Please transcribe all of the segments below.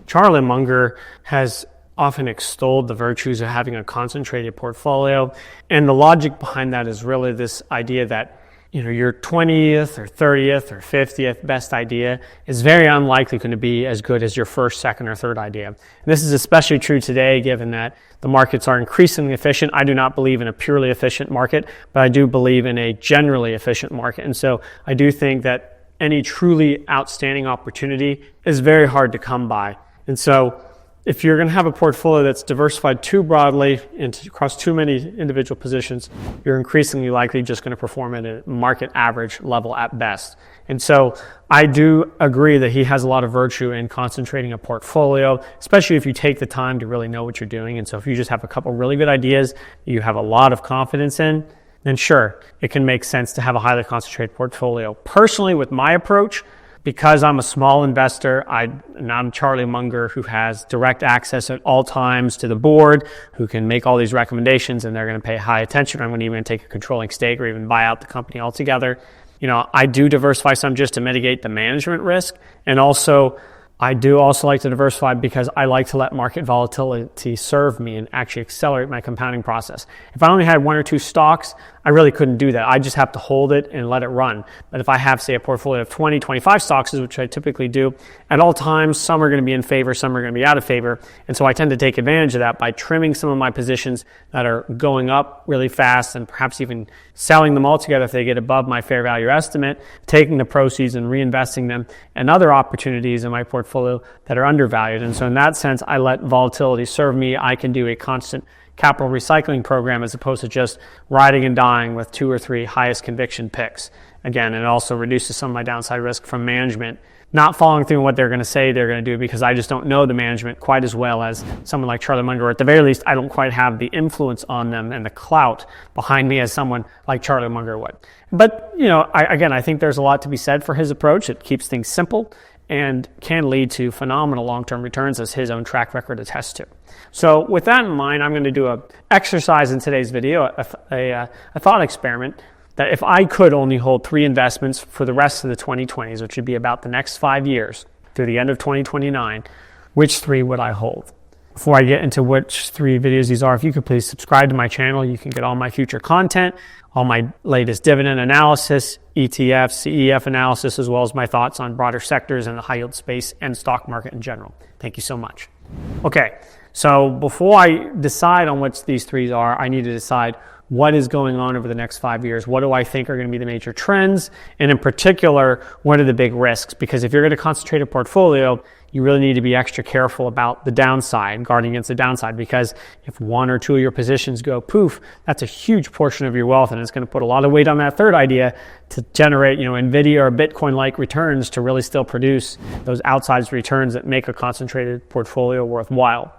Charlie Munger has often extolled the virtues of having a concentrated portfolio. And the logic behind that is really this idea that your 20th or 30th or 50th best idea is very unlikely going to be as good as your first, second, or third idea. And this is especially true today, given that the markets are increasingly efficient. I do not believe in a purely efficient market, but I do believe in a generally efficient market. And so I do think that any truly outstanding opportunity is very hard to come by. And so if you're going to have a portfolio that's diversified too broadly and across too many individual positions, you're increasingly likely just going to perform at a market average level at best. And so I do agree that he has a lot of virtue in concentrating a portfolio, especially if you take the time to really know what you're doing. And so if you just have a couple really good ideas you have a lot of confidence in, then sure, it can make sense to have a highly concentrated portfolio. Personally, with my approach, because I'm a small investor, I'm Charlie Munger, who has direct access at all times to the board, who can make all these recommendations, and they're going to pay high attention. I'm going to even take a controlling stake or even buy out the company altogether. I do diversify some just to mitigate the management risk, and I do also like to diversify because I like to let market volatility serve me and actually accelerate my compounding process. If I only had one or two stocks, I really couldn't do that. I just have to hold it and let it run. But if I have, say, a portfolio of 20, 25 stocks, which I typically do, at all times, some are going to be in favor, some are going to be out of favor. And so I tend to take advantage of that by trimming some of my positions that are going up really fast and perhaps even selling them altogether if they get above my fair value estimate, taking the proceeds and reinvesting them in other opportunities in my portfolio that are undervalued. And so in that sense, I let volatility serve me. I can do a constant capital recycling program as opposed to just riding and dying with 2 or 3 highest conviction picks. Again, it also reduces some of my downside risk from management not following through on what they're going to say they're going to do, because I just don't know the management quite as well as someone like Charlie Munger, or at the very least, I don't quite have the influence on them and the clout behind me as someone like Charlie Munger would. But, I think there's a lot to be said for his approach. It keeps things simple and can lead to phenomenal long-term returns, as his own track record attests to. So with that in mind, I'm going to do an exercise in today's video, a thought experiment, that if I could only hold 3 investments for the rest of the 2020s, which would be about the next 5 years through the end of 2029, which 3 would I hold? Before I get into which 3 videos these are, if you could please subscribe to my channel, you can get all my future content, all my latest dividend analysis, ETF, CEF analysis, as well as my thoughts on broader sectors in the high yield space and stock market in general. Thank you so much. Okay, so before I decide on which these 3 are, I need to decide what is going on over the next 5 years. What do I think are going to be the major trends? And in particular, what are the big risks? Because if you're going to concentrate a portfolio, you really need to be extra careful about the downside, guarding against the downside, because if 1 or 2 of your positions go poof, that's a huge portion of your wealth, and it's going to put a lot of weight on that third idea to generate, Nvidia or Bitcoin-like returns to really still produce those outsized returns that make a concentrated portfolio worthwhile.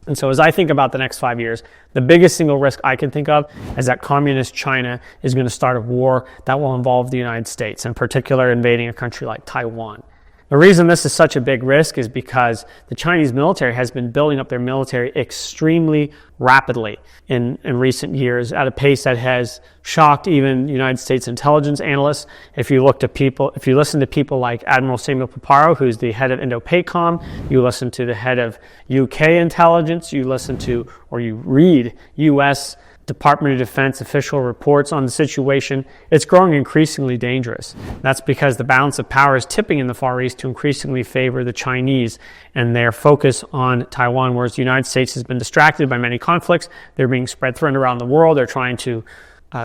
And so as I think about the next 5 years, the biggest single risk I can think of is that communist China is going to start a war that will involve the United States, in particular invading a country like Taiwan. The reason this is such a big risk is because the Chinese military has been building up their military extremely rapidly in recent years at a pace that has shocked even United States intelligence analysts. If you listen to people like Admiral Samuel Paparo, who's the head of Indo-PACOM, you listen to the head of UK intelligence, you listen to or you read US Department of Defense official reports on the situation, it's growing increasingly dangerous. That's because the balance of power is tipping in the Far East to increasingly favor the Chinese and their focus on Taiwan, whereas the United States has been distracted by many conflicts. They're being spread thin around the world. They're trying to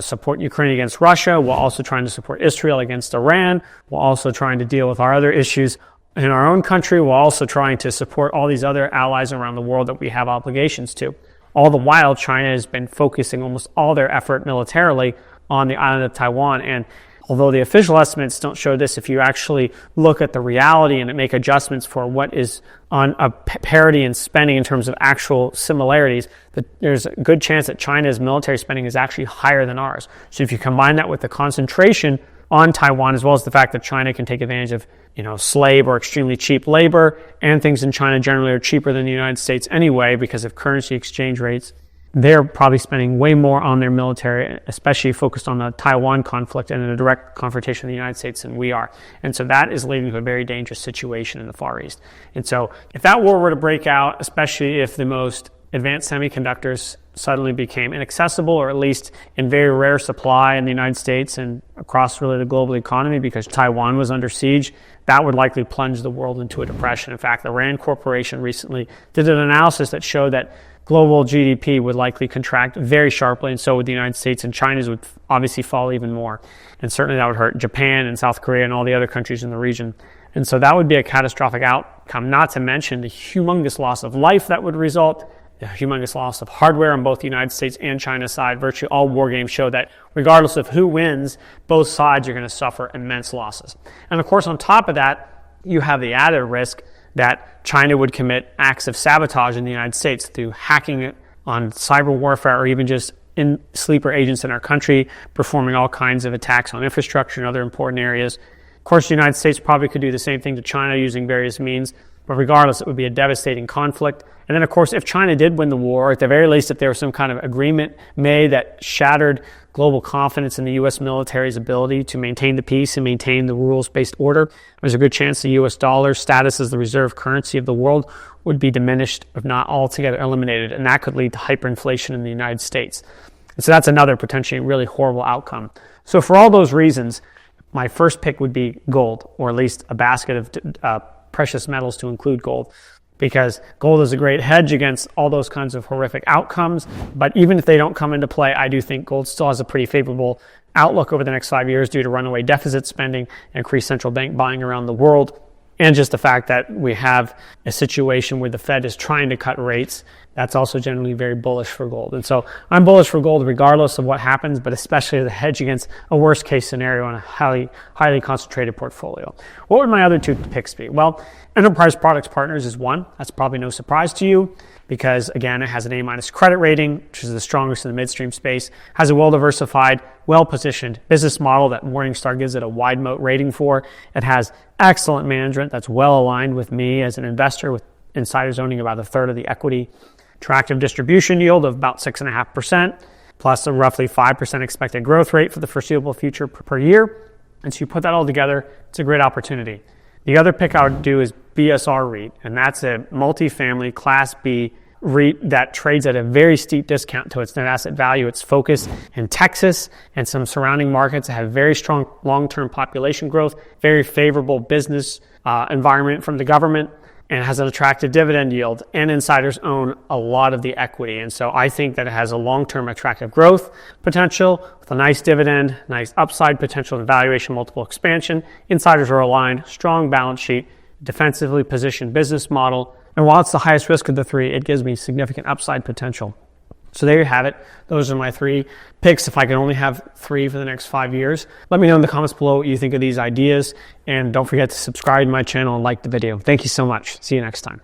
support Ukraine against Russia, while also trying to support Israel against Iran, while also trying to deal with our other issues in our own country, while also trying to support all these other allies around the world that we have obligations to. All the while, China has been focusing almost all their effort militarily on the island of Taiwan. And although the official estimates don't show this, if you actually look at the reality and make adjustments for what is on a parity in spending in terms of actual similarities, there's a good chance that China's military spending is actually higher than ours. So if you combine that with the concentration on Taiwan, as well as the fact that China can take advantage of slave or extremely cheap labor, and things in China generally are cheaper than the United States anyway because of currency exchange rates, they're probably spending way more on their military, especially focused on the Taiwan conflict and in a direct confrontation with the United States than we are. And so that is leading to a very dangerous situation in the Far East. And so if that war were to break out, especially if the most advanced semiconductors suddenly became inaccessible, or at least in very rare supply in the United States and across really the global economy because Taiwan was under siege, that would likely plunge the world into a depression. In fact, the Rand Corporation recently did an analysis that showed that global GDP would likely contract very sharply, and so would the United States, and China's would obviously fall even more. And certainly that would hurt Japan and South Korea and all the other countries in the region. And so that would be a catastrophic outcome, not to mention the humongous loss of life that would result, the humongous loss of hardware on both the United States and China's side. Virtually all war games show that regardless of who wins, both sides are going to suffer immense losses. And of course, on top of that, you have the added risk that China would commit acts of sabotage in the United States through hacking on cyber warfare, or even just in sleeper agents in our country performing all kinds of attacks on infrastructure and other important areas. Of course, the United States probably could do the same thing to China using various means, but regardless, it would be a devastating conflict. And then, of course, if China did win the war, at the very least, if there was some kind of agreement made that shattered global confidence in the U.S. military's ability to maintain the peace and maintain the rules-based order, there's a good chance the U.S. dollar's status as the reserve currency of the world would be diminished, if not altogether eliminated, and that could lead to hyperinflation in the United States. And so that's another potentially really horrible outcome. So for all those reasons, my first pick would be gold, or at least a basket of precious metals to include gold, because gold is a great hedge against all those kinds of horrific outcomes. But even if they don't come into play, I do think gold still has a pretty favorable outlook over the next 5 years due to runaway deficit spending, increased central bank buying around the world, and just the fact that we have a situation where the Fed is trying to cut rates. That's also generally very bullish for gold. And so I'm bullish for gold regardless of what happens, but especially as a hedge against a worst case scenario on a highly concentrated portfolio. What would my other two picks be? Well, Enterprise Products Partners is one. That's probably no surprise to you because, again, it has an A- credit rating, which is the strongest in the midstream space, has a well-diversified, well-positioned business model that Morningstar gives it a wide moat rating for. It has excellent management that's well aligned with me as an investor, with insiders owning about a third of the equity. Attractive distribution yield of about 6.5%, plus a roughly 5% expected growth rate for the foreseeable future per year. And so you put that all together, it's a great opportunity. The other pick I would do is BSR REIT, and that's a multifamily Class B REIT that trades at a very steep discount to its net asset value. It's focused in Texas and some surrounding markets that have very strong long-term population growth, very favorable business environment from the government, and has an attractive dividend yield, and insiders own a lot of the equity. And so I think that it has a long-term attractive growth potential with a nice dividend, nice upside potential, and valuation multiple expansion. Insiders are aligned, strong balance sheet, defensively positioned business model. And while it's the highest risk of the three, it gives me significant upside potential. So there you have it. Those are my three picks. If I can only have three for the next 5 years, let me know in the comments below what you think of these ideas. And don't forget to subscribe to my channel and like the video. Thank you so much. See you next time.